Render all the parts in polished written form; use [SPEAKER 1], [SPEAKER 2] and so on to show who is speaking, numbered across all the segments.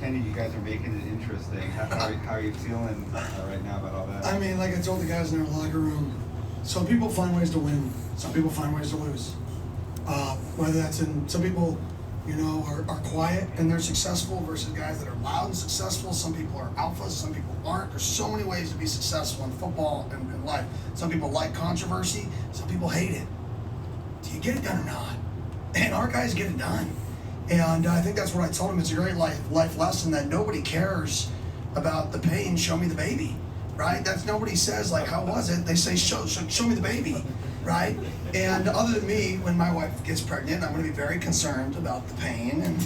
[SPEAKER 1] Kenny, you guys are making it interesting. How are you feeling right now about all that?
[SPEAKER 2] I mean, like I told the guys in our locker room, some people find ways to win, some people find ways to lose. Whether that's some people, are quiet and they're successful versus guys that are loud and successful. Some people are alphas, some people aren't. There's so many ways to be successful in football and in life. Some people like controversy, some people hate it. Do you get it done or not? And our guys get it done. And I think that's what I told him. It's a great life lesson that nobody cares about the pain. Show me the baby, right? That's nobody says like, how was it? They say, show me the baby, right? And other than me, when my wife gets pregnant, I'm going to be very concerned about the pain and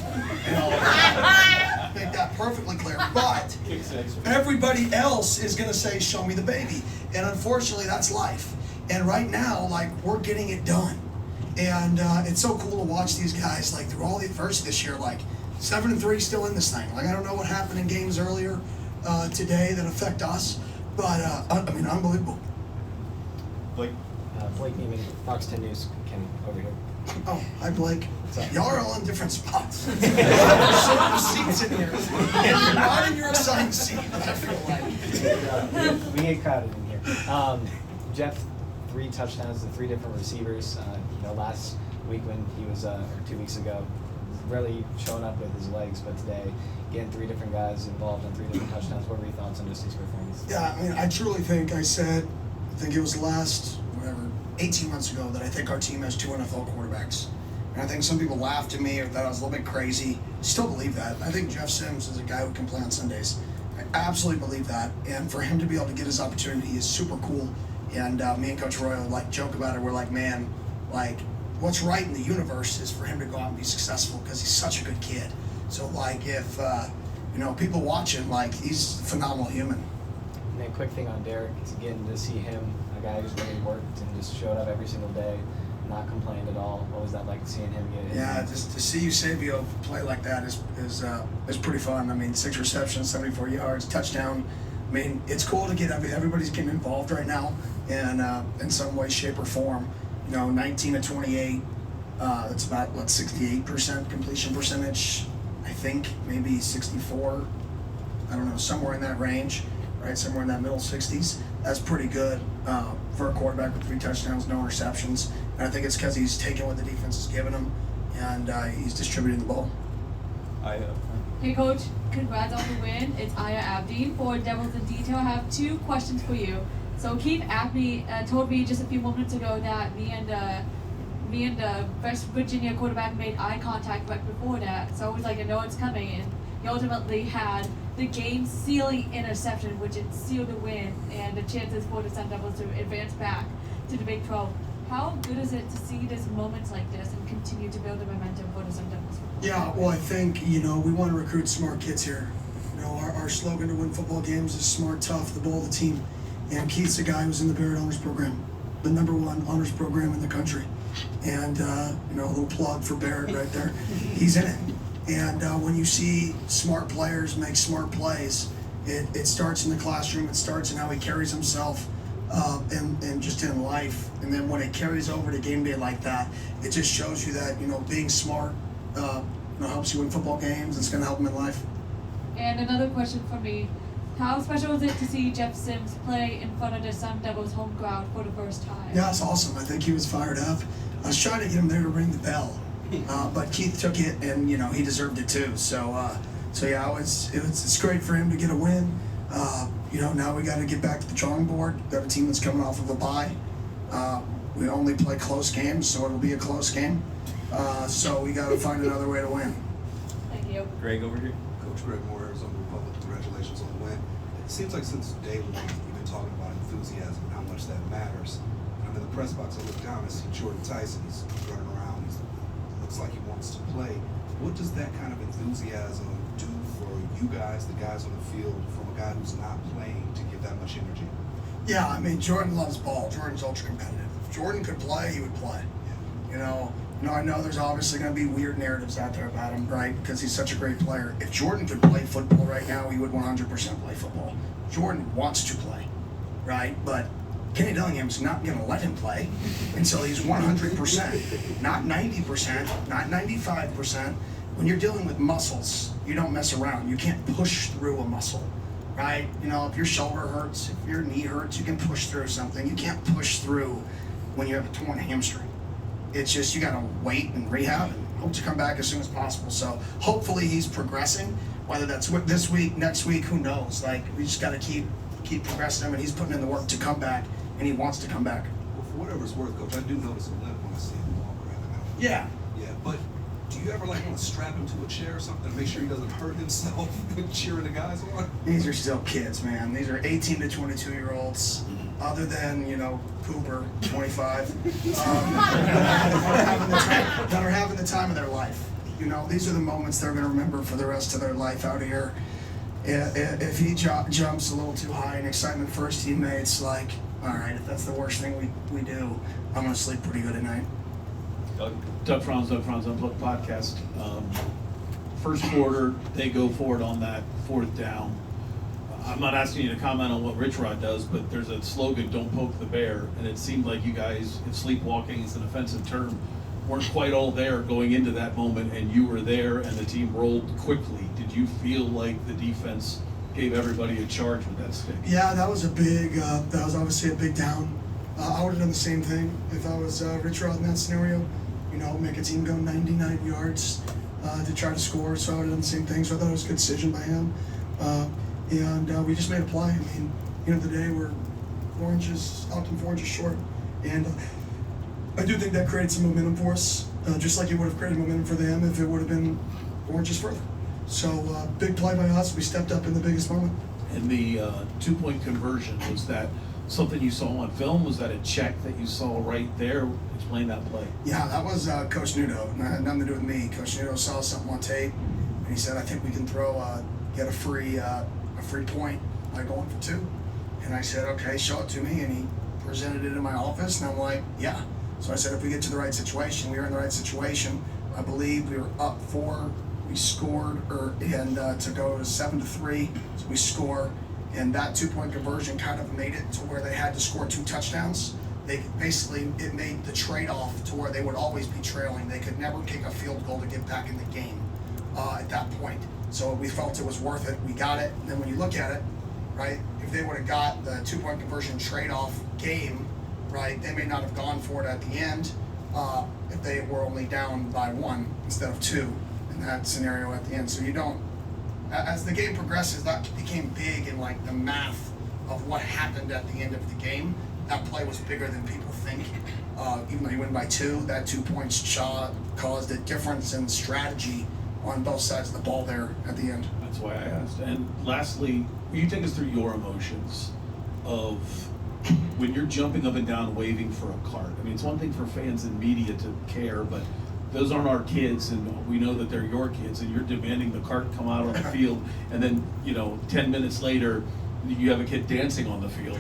[SPEAKER 2] all of that. Make that perfectly clear. But everybody else is going to say, show me the baby. And unfortunately, that's life. And right now, like, we're getting it done. And it's so cool to watch these guys, like, through all the adversity this year, like 7-3 still in this thing. Like, I don't know what happened in games earlier today that affect us, but I mean, unbelievable.
[SPEAKER 3] Blake Neiman, Fox 10 News, Kenny, over here.
[SPEAKER 2] Oh, hi Blake. Y'all are all in different spots. Certain seats in here. You're not in your assigned seat, I feel like.
[SPEAKER 3] We get crowded in here. Jeff, 3 touchdowns to 3 different receivers. Last week when he was, or 2 weeks ago, really showing up with his legs, but today, getting 3 different guys involved in 3 different touchdowns. What were your thoughts on just his performance?
[SPEAKER 2] Yeah, I mean, I truly think I think it was last, 18 months ago that I think our team has 2 NFL quarterbacks. And I think some people laughed at me or thought I was a little bit crazy. Still believe that. I think Jeff Sims is a guy who can play on Sundays. I absolutely believe that. And for him to be able to get his opportunity is super cool. And me and Coach Roy joke about it. We're like, man, what's right in the universe is for him to go out and be successful because he's such a good kid. So if people watch him, he's a phenomenal human.
[SPEAKER 3] And then quick thing on Derek is getting to see him, a guy who's really worked and just showed up every single day, not complained at all. What was that like seeing him get?
[SPEAKER 2] Yeah, just to see Eusebio play like that is pretty fun. I mean, 6 receptions, 74 yards, touchdown. I mean, it's cool to get everybody's getting involved right now in some way, shape, or form. 19 to 28. That's about 68% completion percentage. I think maybe 64. I don't know, somewhere in that range, right? Somewhere in that middle 60s. That's pretty good for a quarterback with 3 touchdowns, no interceptions. And I think it's because he's taking what the defense is giving him, and he's distributing the ball.
[SPEAKER 4] Hey Coach, congrats on the win. It's Aya Abdi for Devils in Detail. I have 2 questions for you. So Keith Abney told me just a few moments ago that me and the West Virginia quarterback made eye contact right before that. So I was like, I know it's coming. And he ultimately had the game-sealing interception, which it sealed the win and the chances for the Sun Devils to advance back to the Big 12. How good is it to see this moments like this and continue to build the momentum for the Sun Devils?
[SPEAKER 2] Yeah, well, I think, we want to recruit smart kids here. Our slogan to win football games is smart, tough, the ball, the team. And Keith's a guy who's in the Barrett Honors Program, the #1 honors program in the country. And, a little plug for Barrett right there. He's in it. And when you see smart players make smart plays, it starts in the classroom, it starts in how he carries himself and just in life. And then when it carries over to game day like that, it just shows you that, being smart helps you win football games. It's going to help him in life.
[SPEAKER 4] And another question for me. How special is it to see Jeff Sims play in front of the Sun Devils home crowd for the first time?
[SPEAKER 2] Yeah, it's awesome. I think he was fired up. I was trying to get him there to ring the bell, but Keith took it, and he deserved it too. So yeah, it's great for him to get a win. Now we got to get back to the drawing board. We have a team that's coming off of a bye. We only play close games, so it'll be a close game. So we got to find another way to win.
[SPEAKER 4] Thank you.
[SPEAKER 1] Greg over here.
[SPEAKER 5] Coach Greg Moore, Arizona Republic. Congratulations on the win. It seems like since day one, you've been talking about enthusiasm and how much that matters. And I'm in the press box, I look down, I see Jordan Tyson. He's running around. Looks like he wants to play. What does that kind of enthusiasm do for you guys, the guys on the field, from a guy who's not playing to give that much energy?
[SPEAKER 2] Yeah, I mean, Jordan loves ball. Jordan's ultra competitive. If Jordan could play, he would play. I know there's obviously going to be weird narratives out there about him, right? Because he's such a great player. If Jordan could play football right now, he would 100% play football. Jordan wants to play, right? But Kenny Dillingham's not going to let him play until he's 100%, not 90%, not 95%, when you're dealing with muscles, you don't mess around. You can't push through a muscle, right? You know, if your shoulder hurts, if your knee hurts, you can push through something. You can't push through when you have a torn hamstring. It's just, you gotta wait and rehab and hope to come back as soon as possible. So hopefully he's progressing, whether that's this week, next week, who knows? Like, we just gotta keep progressing him, and he's putting in the work to come back, and he wants to come back.
[SPEAKER 5] Well, for whatever it's worth, Coach, I do notice a limp when I see him walk around.
[SPEAKER 2] Yeah.
[SPEAKER 5] Yeah, but do you ever like want to strap him to a chair or something to make sure he doesn't hurt himself cheering the guys on?
[SPEAKER 2] These are still kids, man. These are 18 to 22 year olds. Other than, you know, Cooper, 25, that are having the time of their life. You know, these are the moments they're going to remember for the rest of their life out here. If he jumps a little too high in excitement for his teammates, like, all right, if that's the worst thing we do, I'm going to sleep pretty good at night.
[SPEAKER 6] Doug Franz Unplugged podcast. First quarter, they go for it on that fourth down. I'm not asking you to comment on what Rich Rod does, but there's a slogan, "Don't poke the bear," and it seemed like you guys, if sleepwalking is an offensive term, weren't quite all there going into that moment, and you were there, and the team rolled quickly. Did you feel like the defense gave everybody a charge with that stick?
[SPEAKER 2] Yeah, that was obviously a big down. I would have done the same thing if I was Rich Rod in that scenario. You know, make a team go 99 yards to try to score. So I would have done the same thing. So I thought it was a good decision by him. And we just made a play. I mean, you know, the day we're 4 inches up and 4 inches short. And I do think that created some momentum for us, just like it would have created momentum for them if it would have been 4 inches further. So big play by us. We stepped up in the biggest moment.
[SPEAKER 6] And the 2-point conversion, was that something you saw on film? Was that a check that you saw right there? Explain that play.
[SPEAKER 2] Yeah, that was Coach Nudo. It had nothing to do with me. Coach Nudo saw something on tape, and he said, "I think we can get a free point by going for 2." And I said, "Okay, show it to me." And he presented it in my office, and I'm like, "Yeah." So I said, "If we get to the right situation, we were in the right situation. I believe we were up 4. We scored, to go to 7-3. So we score, and that 2-point conversion kind of made it to where they had to score 2 touchdowns. It made the trade-off to where they would always be trailing. They could never kick a field goal to get back in the game at that point. So we felt it was worth it. We got it. And then when you look at it, right, if they would have got the 2-point conversion trade-off game, right, they may not have gone for it at the end if they were only down by 1 instead of 2 in that scenario at the end. So you don't, as the game progresses, that became big in like the math of what happened at the end of the game. That play was bigger than people think. Even though you win by 2, that 2 points caused a difference in strategy on both sides of the ball there at the end.
[SPEAKER 6] That's why I asked. And lastly, will you take us through your emotions of when you're jumping up and down waving for a cart? I mean, it's one thing for fans and media to care, but those aren't our kids, and we know that they're your kids, and you're demanding the cart come out on the field, and then, 10 minutes later, you have a kid dancing on the field.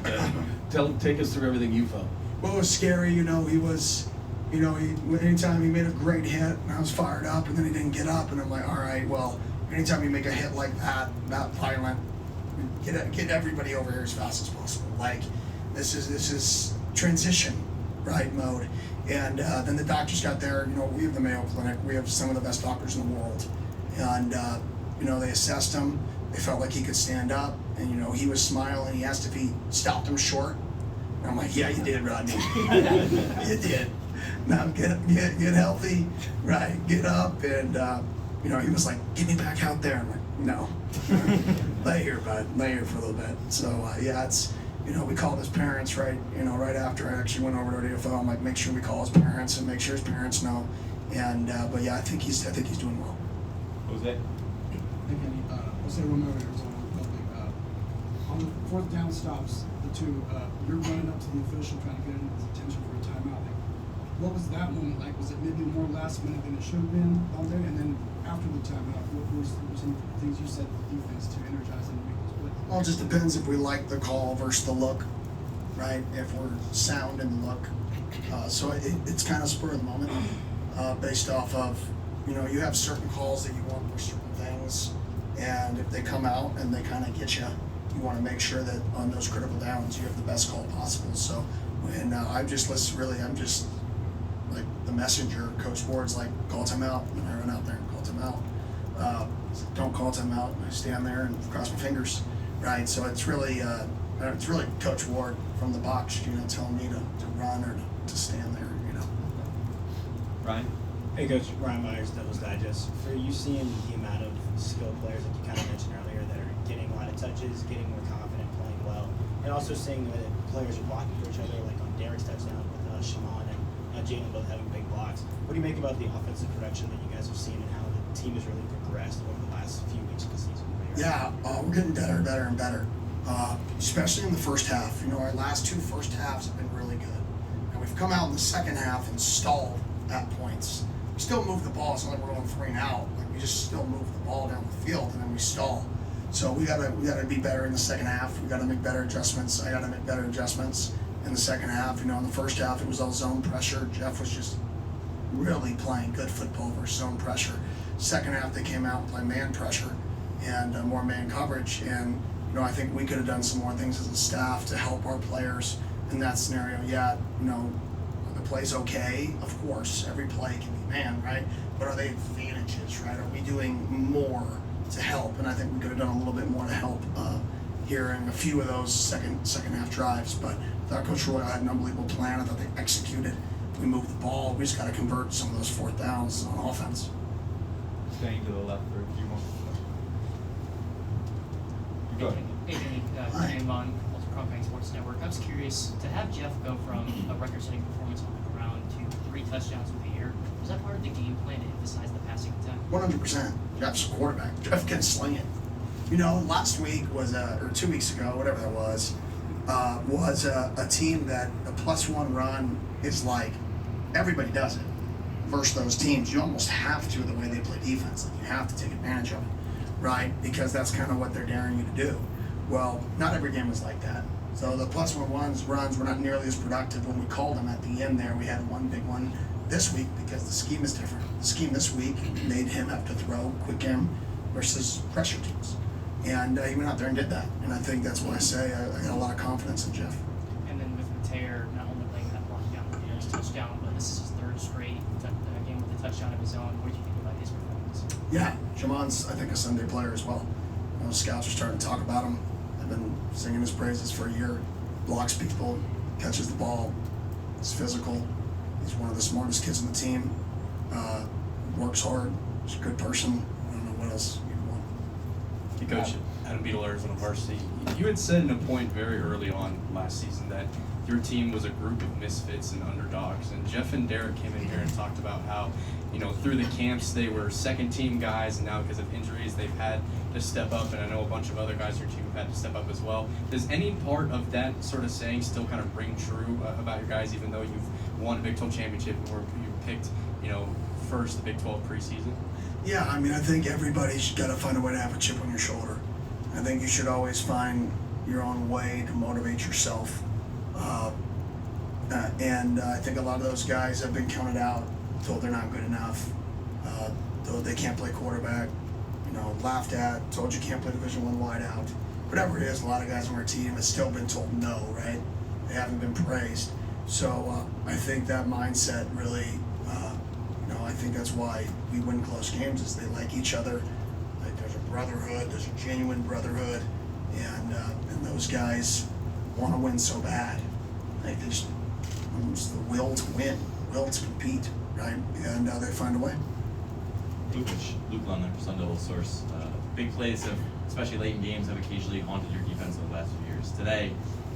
[SPEAKER 6] Take us through everything you felt.
[SPEAKER 2] Well, it was scary. He was, anytime he made a great hit, and I was fired up, and then he didn't get up, and I'm like, all right, well, anytime you make a hit like that violent, get everybody over here as fast as possible. Like, this is transition, right, mode. And then the doctors got there. We have the Mayo Clinic. We have some of the best doctors in the world. And, they assessed him. They felt like he could stand up. And, he was smiling. He asked if he stopped him short. And I'm like, yeah, you did, Rodney. You did. Now get healthy, right? Get up. And, he was like, get me back out there. I'm like, no. Lay here, bud. Lay here for a little bit. So, it's... we called his parents right after I actually went over to DFL. I'm like, make sure we call his parents and make sure his parents know. And but yeah, I think he's doing well.
[SPEAKER 3] Jose?
[SPEAKER 7] Again, Jose Romero, Arizona Republic. On the 4th down stops, the 2, you're running up to the official trying to get his attention for a timeout. Like, what was that moment like? Was it maybe more last minute than it should have been all day? And then after the timeout, what were some things you said to the defense to energize them to make those plays?
[SPEAKER 2] Well, it just depends if we like the call versus the look, right? If we're sound in the look. So it's kind of spur of the moment based off of, you have certain calls that you want for certain things. And if they come out and they kind of get you, you want to make sure that on those critical downs you have the best call possible. So when I'm just like the messenger. Coach Ward's like, call timeout, and I run out there and call timeout. timeout. Don't call timeout. I stand there and cross my fingers, right? So it's really Coach Ward from the box, telling me to run or to stand there,
[SPEAKER 1] Ryan?
[SPEAKER 8] Hey Coach, Ryan Myers, Devil's Digest. For you seeing the amount of skilled players that you kind of mentioned earlier that are getting a lot of touches, getting more confident, playing well, and also seeing that players are blocking for each other, like on Derek's touchdown with Shimon and Jalen both having big blocks. What do you make about the offensive production that you guys have seen and how the team has really progressed over the last few weeks of the season?
[SPEAKER 2] Yeah, we're getting better and better, especially in the first half. Our last two first halves have been really good. And we've come out in the second half and stalled at points. We still move the ball. It's not like we're going 3 and out. Like we just still move the ball down the field and then we stall. So we gotta be better in the second half. We gotta make better adjustments. I gotta make better adjustments in the second half. In the first half it was all zone pressure. Jeff was just really playing good football versus zone pressure. Second half they came out and played man pressure and more man coverage. And I think we could have done some more things as a staff to help our players in that scenario. Yeah, the play's okay, of course. Every play can be man, right? But are they advantages, right? Are we doing more to help? And I think we could have done a little bit more to help here in a few of those second half drives. But I thought Coach Royal had an unbelievable plan. I thought they executed. We moved the ball. We just got to convert some of those fourth downs on offense.
[SPEAKER 1] Staying to the left for a few more. Go ahead.
[SPEAKER 9] Hey, Danny, Dan Vaughn, Ultra Cronkite Sports Network. I was curious to have Jeff go from a record-setting performance on the ground to 3 touchdowns with the air. Was that part of the game plan to emphasize the passing attack?
[SPEAKER 2] 100%. Jeff's a quarterback. Jeff can sling it. Last week was, or 2 weeks ago, whatever that was a team that a +1 run is like everybody does it. Versus those teams, you almost have to the way they play defense. Like you have to take advantage of it, right? Because that's kind of what they're daring you to do. Well, not every game is like that. So the +1 runs were not nearly as productive when we called them at the end there. We had one big one this week because the scheme is different. The scheme this week made him have to throw quick game versus pressure teams. And he went out there and did that. And I think that's why I say I got a lot of confidence in Jeff.
[SPEAKER 9] And then with Mateer not only laying that block down with the nearest touchdown, but this is his 3rd straight game with a touchdown of his own. What do you think about his performance?
[SPEAKER 2] Yeah, Shamon's, I think, a Sunday player as well. Scouts are starting to talk about him. I've been singing his praises for a year. Blocks people, catches the ball. He's physical. He's one of the smartest kids on the team. Works hard. He's a good person. I don't know what else you'd want.
[SPEAKER 10] Hey, Coach, Adam Beadle, Arizona Varsity. You had said in a point very early on last season that your team was a group of misfits and underdogs. And Jeff and Derek came in here and talked about how, through the camps they were second-team guys, and now because of injuries they've had to step up. And I know a bunch of other guys in your team have had to step up as well. Does any part of that sort of saying still kind of ring true about your guys, even though you've won a Big 12 championship and you picked, first the Big 12 preseason?
[SPEAKER 2] Yeah, I think everybody's got to find a way to have a chip on your shoulder. I think you should always find your own way to motivate yourself. And I think a lot of those guys have been counted out, told they're not good enough, told they can't play quarterback, laughed at, told you can't play Division I wideout. Whatever it is, a lot of guys on our team have still been told no, right? They haven't been praised. So I think that mindset really, I think that's why we win close games, is they like each other. Like there's a brotherhood, there's a genuine brotherhood, and those guys want to win so bad. Like they just, it's the will to win, will to compete, right? And they find a way.
[SPEAKER 11] Luke Lundler, Sun Devil Source. Big plays, especially late in games, have occasionally haunted your defense over the last few years. Today,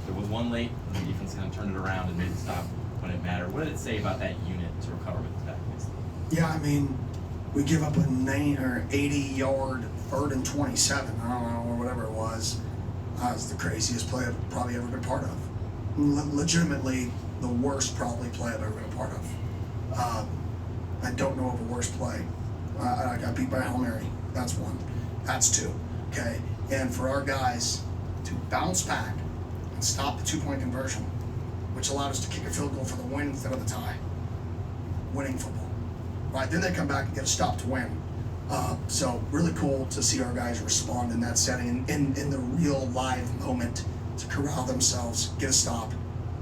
[SPEAKER 11] there was one late, and the defense kind of turned it around and made it stop when it mattered. What did it say about that unit to recover with the back against them?
[SPEAKER 2] Yeah, we give up a 80-yard 3rd and 27, I don't know, or whatever it was. That was the craziest play I've probably ever been a part of. Legitimately, the worst probably play I've ever been a part of. I don't know of a worse play. I got beat by a Hail Mary. That's one. That's 2. Okay? And for our guys to bounce back and stop the 2-point conversion, which allowed us to kick a field goal for the win instead of the tie. Winning football. Right? Then they come back and get a stop to win. So really cool to see our guys respond in that setting, in the real live moment, to corral themselves, get a stop,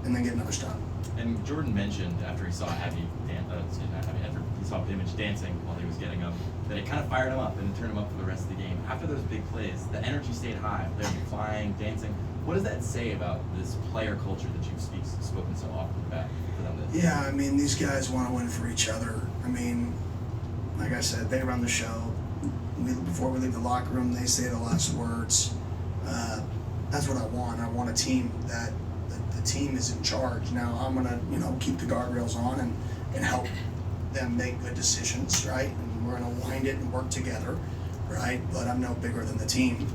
[SPEAKER 2] and then get another stop.
[SPEAKER 11] And Jordan mentioned after he saw after he saw Image dancing while Bradley was getting him, that it kind of fired him up and it turned him up for the rest of the game. After those big plays, the energy stayed high. Players were flying, dancing. What does that say about this player culture that you've spoken so often about for them?
[SPEAKER 2] Yeah, I mean, these guys want to win for each other. I mean, like I said, they run the show. Before we leave the locker room, they say the last words. That's what I want. I want a team that the team is in charge. Now, I'm going to, keep the guardrails on and help them make good decisions, right? And we're going to wind it and work together, right? But I'm no bigger than the team.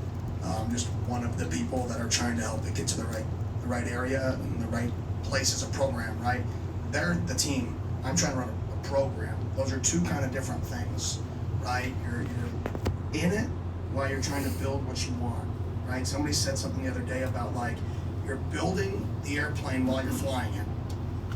[SPEAKER 2] I'm just one of the people that are trying to help it get to the right area and the right place as a program, right? They're the team. I'm trying to run a program. Those are two kind of different things, right? You're in it while you're trying to build what you want, right? Somebody said something the other day about like you're building the airplane while you're flying it.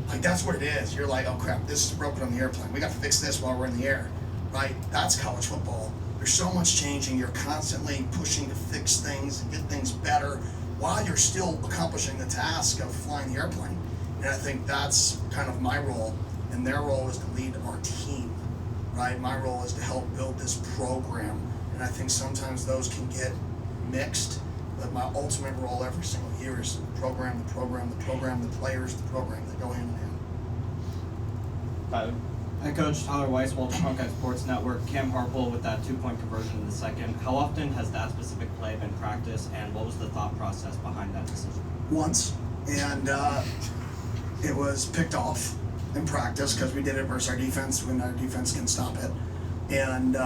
[SPEAKER 2] Like that's what it is. You're like, oh crap, this is broken on the airplane. We got to fix this while we're in the air, right? That's college football. There's so much changing. You're constantly pushing to fix things and get things better while you're still accomplishing the task of flying the airplane. And I think that's kind of my role, and their role is to lead our team, right? My role is to help build this program, and I think sometimes those can get mixed, but my ultimate role every single year is the program, the players, the program that go hand in hand.
[SPEAKER 12] Tyler. Head coach Tyler Weiss, Walter Cronkite Sports Network. Cam Harple with that 2-point conversion in the second. How often has that specific play been practiced, and what was the thought process behind that decision?
[SPEAKER 2] Once, and it was picked off in practice because we did it versus our defense when our defense can stop it. And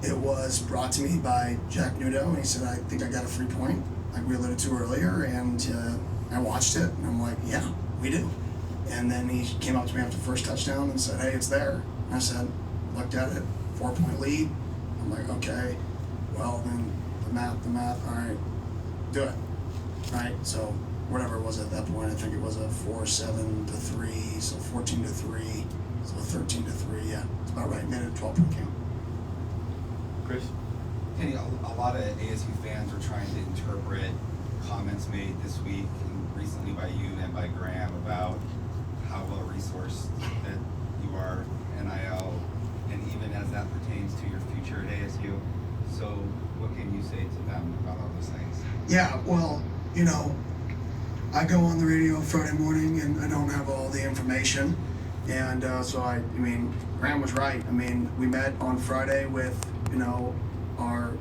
[SPEAKER 2] it was brought to me by Jack Nudo, and he said, I think I got a free point, like we alluded to earlier, and I watched it, and I'm like, yeah, we do. And then he came up to me after the first touchdown and said, hey, it's there. And I said, looked at it, 4-point lead. I'm like, okay, well, then the math, all right, do it. Right, so whatever it was at that point, I think it was a 4-7-3, so 14-3, so 13-3, yeah, it's about right, made it a 12-point game.
[SPEAKER 11] Chris?
[SPEAKER 1] Kenny, a lot of ASU fans are trying to interpret comments made this week and recently by you and by Graham about how well resourced that you are, NIL, and even as that pertains to your future at ASU. So what can you say to them about all those things?
[SPEAKER 2] Yeah, well, I go on the radio Friday morning and I don't have all the information. And so Graham was right. We met on Friday with, our,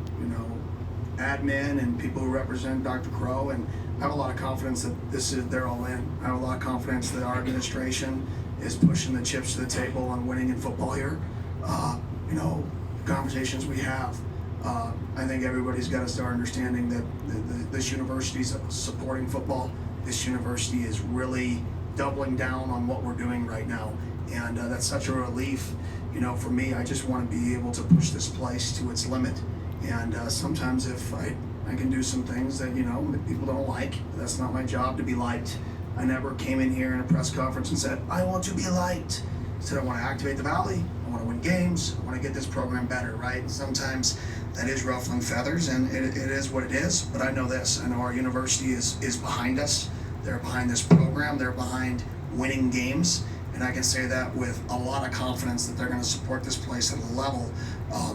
[SPEAKER 2] admin and people who represent Dr. Crow, and I have a lot of confidence that they're all in. I have a lot of confidence that our administration is pushing the chips to the table on winning in football here. Conversations we have, I think everybody's got to start understanding that this university is supporting football. This university is really doubling down on what we're doing right now. And that's such a relief. For me, I just want to be able to push this place to its limit. And sometimes if I can do some things that, that people don't like, that's not my job to be liked. I never came in here in a press conference and said, I want to be liked. I said, I want to activate the Valley. I want to win games. I want to get this program better, right? And sometimes that is ruffling feathers, and it is what it is. But I know this. I know our university is behind us. They're behind this program. They're behind winning games. And I can say that with a lot of confidence that they're going to support this place at a level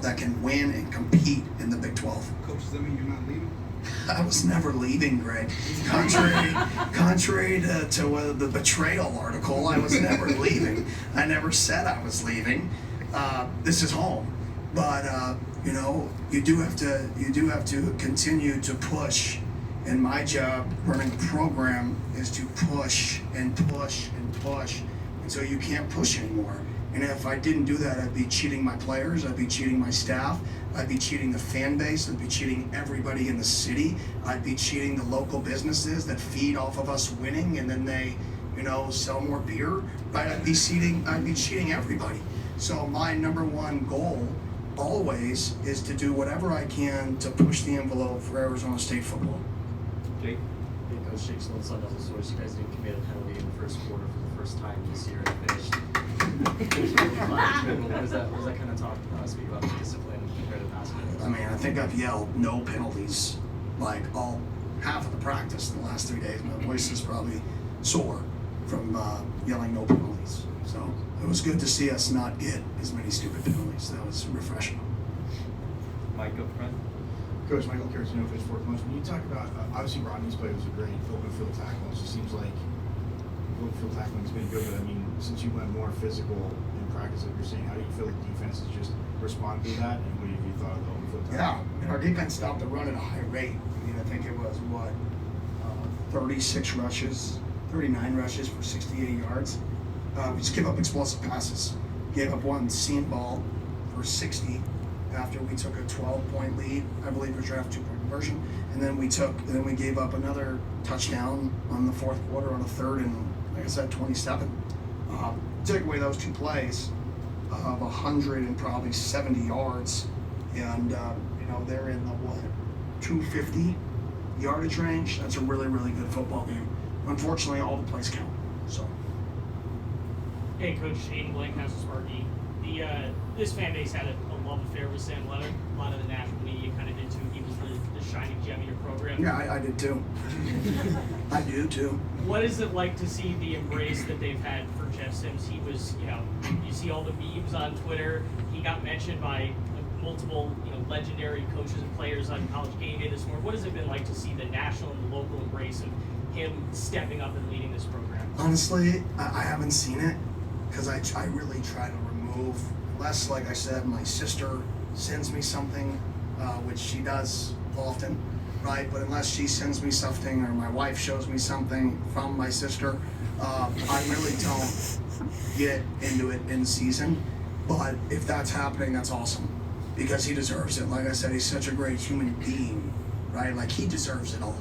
[SPEAKER 2] that can win and compete in the Big 12.
[SPEAKER 5] Coach, does that mean you're not leaving?
[SPEAKER 2] I was never leaving, Greg. Contrary to the betrayal article, I was never leaving. I never said I was leaving. This is home, but you do have to continue to push. And my job running a program is to push and push and push until you can't push anymore. And if I didn't do that, I'd be cheating my players, I'd be cheating my staff, I'd be cheating the fan base, I'd be cheating everybody in the city, I'd be cheating the local businesses that feed off of us winning and then they, sell more beer, right? I'd be cheating everybody. So my number one goal always is to do whatever I can to push the envelope for Arizona State football.
[SPEAKER 12] Jake?
[SPEAKER 13] Hey, Coach Jake Sloan, Sun Devil Source. You guys didn't commit a penalty in the first quarter for the first time this year and finished. was that kind of talk speak about the discipline compared to basketball?
[SPEAKER 2] I think I've yelled no penalties like half of the practice in the last 3 days. My voice is probably sore from yelling no penalties. So it was good to see us not get as many stupid penalties. That was refreshing.
[SPEAKER 3] Mike up front.
[SPEAKER 14] Coach Michael Carcino, Coach Fort Punch. When you talk about, obviously Rodney's play was a great open field tackle. It just seems like open field tackling's been good, but I mean, since you went more physical in practice, like you're saying, how do you feel like defenses just respond to that? And what have you thought of the open field tackle?
[SPEAKER 2] Yeah, and our defense stopped the run at a high rate. I mean, I think it was 36 rushes, 39 rushes for 68 yards. We just gave up explosive passes. Gave up one seam ball for 60 after we took a 12-point lead. I believe it was right after 2-point conversion, and then we gave up another touchdown on the fourth quarter on a third and, like I said, 27. Take away those two plays of 170 yards, and they're in the 250 yardage range. That's a really, really good football game. Unfortunately, all the plays count. So.
[SPEAKER 15] Hey, Coach Aiden Blank, House of Sparky. This fan base had a love affair with Sam Leonard. A lot of the national media kind of did too. He was the shining gem in your program.
[SPEAKER 2] Yeah, I did too. I do too.
[SPEAKER 15] What is it like to see the embrace that they've had for Jeff Sims? He was, you see all the memes on Twitter. He got mentioned by multiple, legendary coaches and players on College Game Day this morning. What has it been like to see the national and the local embrace of him stepping up and leading this program?
[SPEAKER 2] Honestly, I haven't seen it because I really try to remove, unless, like I said, my sister sends me something, which she does often, right? But unless she sends me something or my wife shows me something from my sister, I really don't get into it in season. But if that's happening, that's awesome because he deserves it. Like I said, he's such a great human being, right? Like, he deserves it all.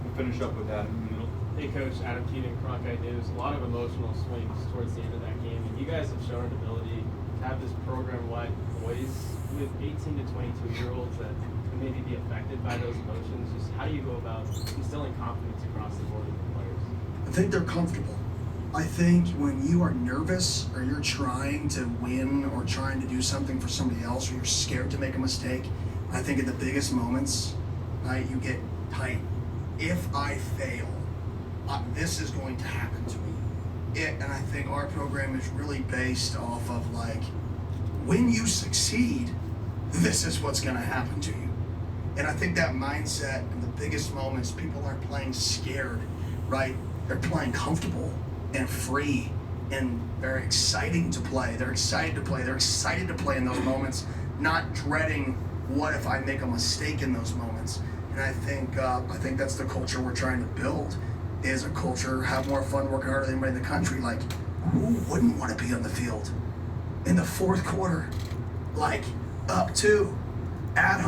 [SPEAKER 3] We'll finish up with Adam in the middle.
[SPEAKER 16] Hey, Coach, Adam Keating, Cronkite News. A lot of emotional swings towards the end of that game, and you guys have shown an ability to have this program-wide voice with 18 to 22-year-olds that can maybe be affected by those emotions. Just how do you go about instilling confidence across the board with the players?
[SPEAKER 2] I think they're comfortable. I think when you are nervous or you're trying to win or trying to do something for somebody else or you're scared to make a mistake, I think at the biggest moments, right, you get tight. If I fail, this is going to happen to me. And I think our program is really based off of, like, when you succeed, this is what's going to happen to you. And I think that mindset in the biggest moments, people aren't playing scared, right? They're playing comfortable and free, and they're exciting to play. They're excited to play. They're excited to play in those moments, not dreading what if I make a mistake in those moments. And I think that's the culture we're trying to build, is a culture, have more fun, working harder than anybody in the country. Like, who wouldn't want to be on the field in the fourth quarter, like up 2, at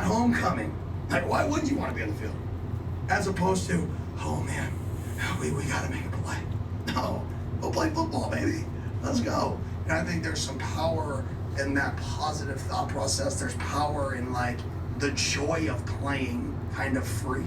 [SPEAKER 2] homecoming? Like, why wouldn't you want to be on the field? As opposed to, oh man, we got to make a play. No, go play football, baby. Let's go. And I think there's some power in that positive thought process. There's power in, like, the joy of playing kind of free.